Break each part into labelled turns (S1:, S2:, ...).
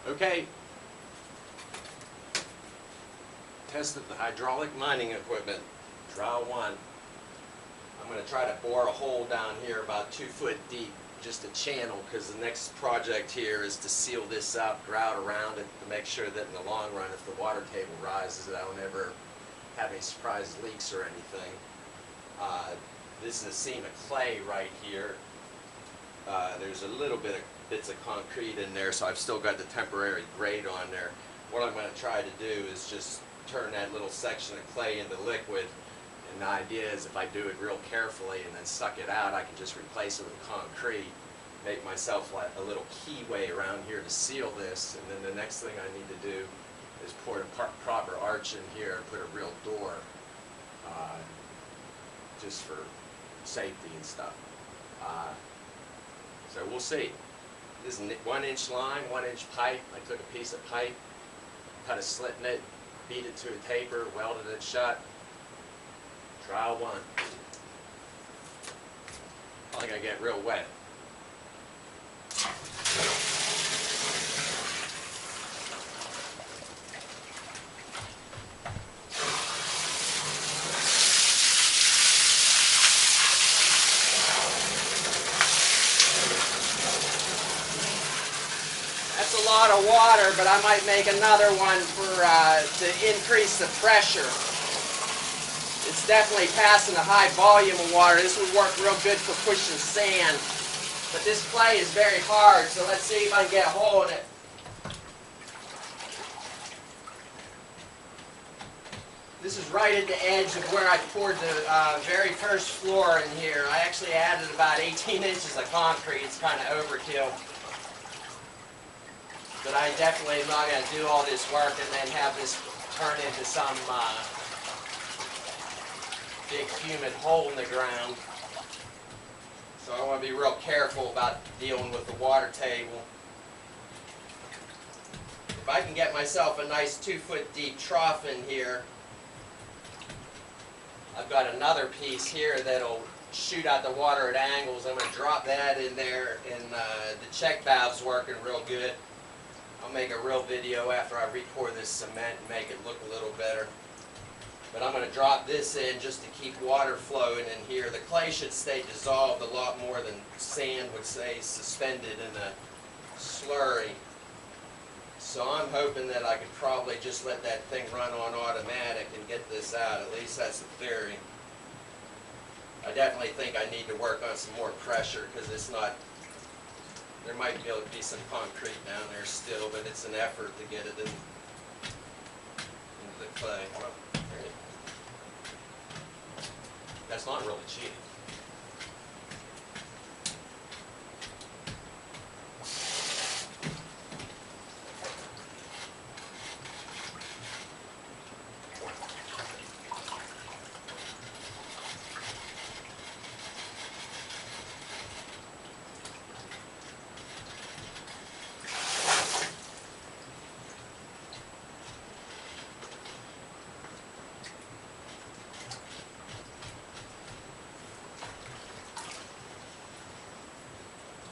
S1: Okay. Test of the hydraulic mining equipment. Trial 1. I'm going to try to bore a hole down here about 2 foot deep, just a channel, because the next project here is to seal this up, grout around it to make sure that in the long run, if the water table rises, that I will never have any surprise leaks or anything. This is a seam of clay right here. There's a little bit of bits of concrete in there, so I've still got the temporary grate on there. What I'm going to try to do is just turn that little section of clay into liquid, and the idea is if I do it real carefully and then suck it out, I can just replace it with concrete, make myself like a little keyway around here to seal this, and then the next thing I need to do is pour a proper arch in here and put a real door, just for safety and stuff. So we'll see. This is 1 inch line, 1 inch pipe. I took a piece of pipe, cut a slit in it, beat it to a taper, welded it shut. Trial 1. Probably gonna get real wet. That's a lot of water, but I might make another one for to increase the pressure. It's definitely passing a high volume of water. This would work real good for pushing sand. But this clay is very hard, so let's see if I can get a hole in it. This is right at the edge of where I poured the very first floor in here. I actually added about 18 inches of concrete. It's kind of overkill. But I definitely am not going to do all this work and then have this turn into some big humid hole in the ground. So I want to be real careful about dealing with the water table. If I can get myself a nice 2 foot deep trough in here, I've got another piece here that'll shoot out the water at angles. I'm going to drop that in there, and the check valve's working real good. I'll make a real video after I re-pour this cement and make it look a little better. But I'm going to drop this in just to keep water flowing in here. The clay should stay dissolved a lot more than sand would stay suspended in a slurry. So I'm hoping that I could probably just let that thing run on automatic and get this out. At least that's the theory. I definitely think I need to work on some more pressure, because it's not, there might be able to be some concrete down there still, but it's an effort to get it into the clay. Well, that's not really cheating.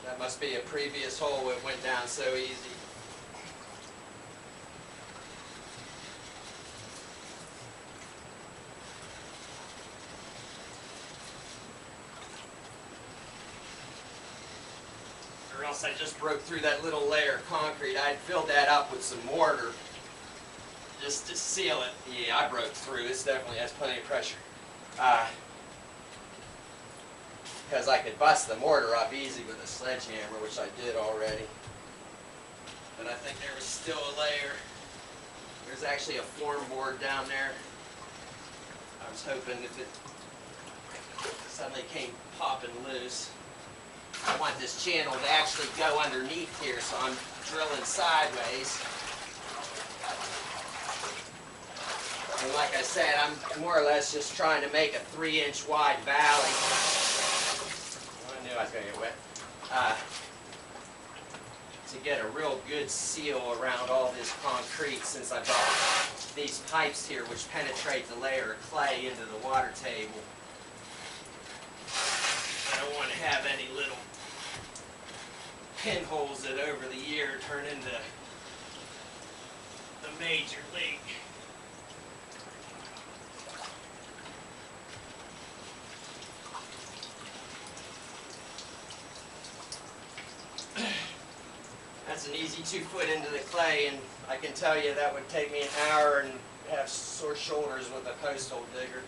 S1: That must be a previous hole. It went down so easy. Or else I just broke through that little layer of concrete. I'd filled that up with some mortar just to seal it. Yeah, I broke through. This definitely has plenty of pressure. Because I could bust the mortar up easy with a sledgehammer, which I did already. But I think there was still a layer. There's actually a form board down there. I was hoping if it suddenly came popping loose. I want this channel to actually go underneath here, so I'm drilling sideways. And like I said, I'm more or less just trying to make a 3-inch wide valley. I was going to get wet, to get a real good seal around all this concrete, since I've got these pipes here which penetrate the layer of clay into the water table. I don't want to have any little pinholes that over the year turn into the major league. That's an easy 2 foot into the clay, and I can tell you that would take me an hour and have sore shoulders with a post hole digger.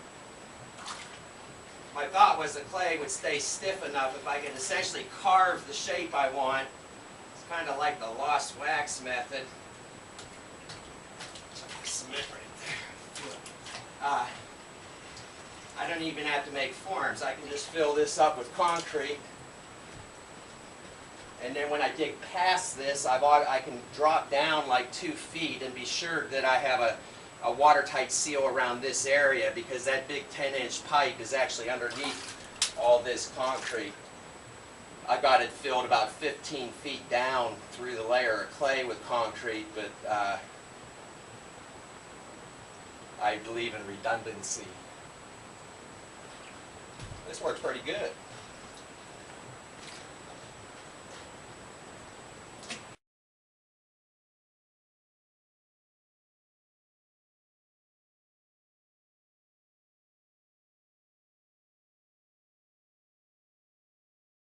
S1: My thought was the clay would stay stiff enough if I could essentially carve the shape I want. It's kind of like the lost wax method. Cement right there. I don't even have to make forms. I can just fill this up with concrete. And then when I dig past this, I can drop down like 2 feet and be sure that I have a watertight seal around this area, because that big 10-inch pipe is actually underneath all this concrete. I got it filled about 15 feet down through the layer of clay with concrete, but I believe in redundancy. This works pretty good.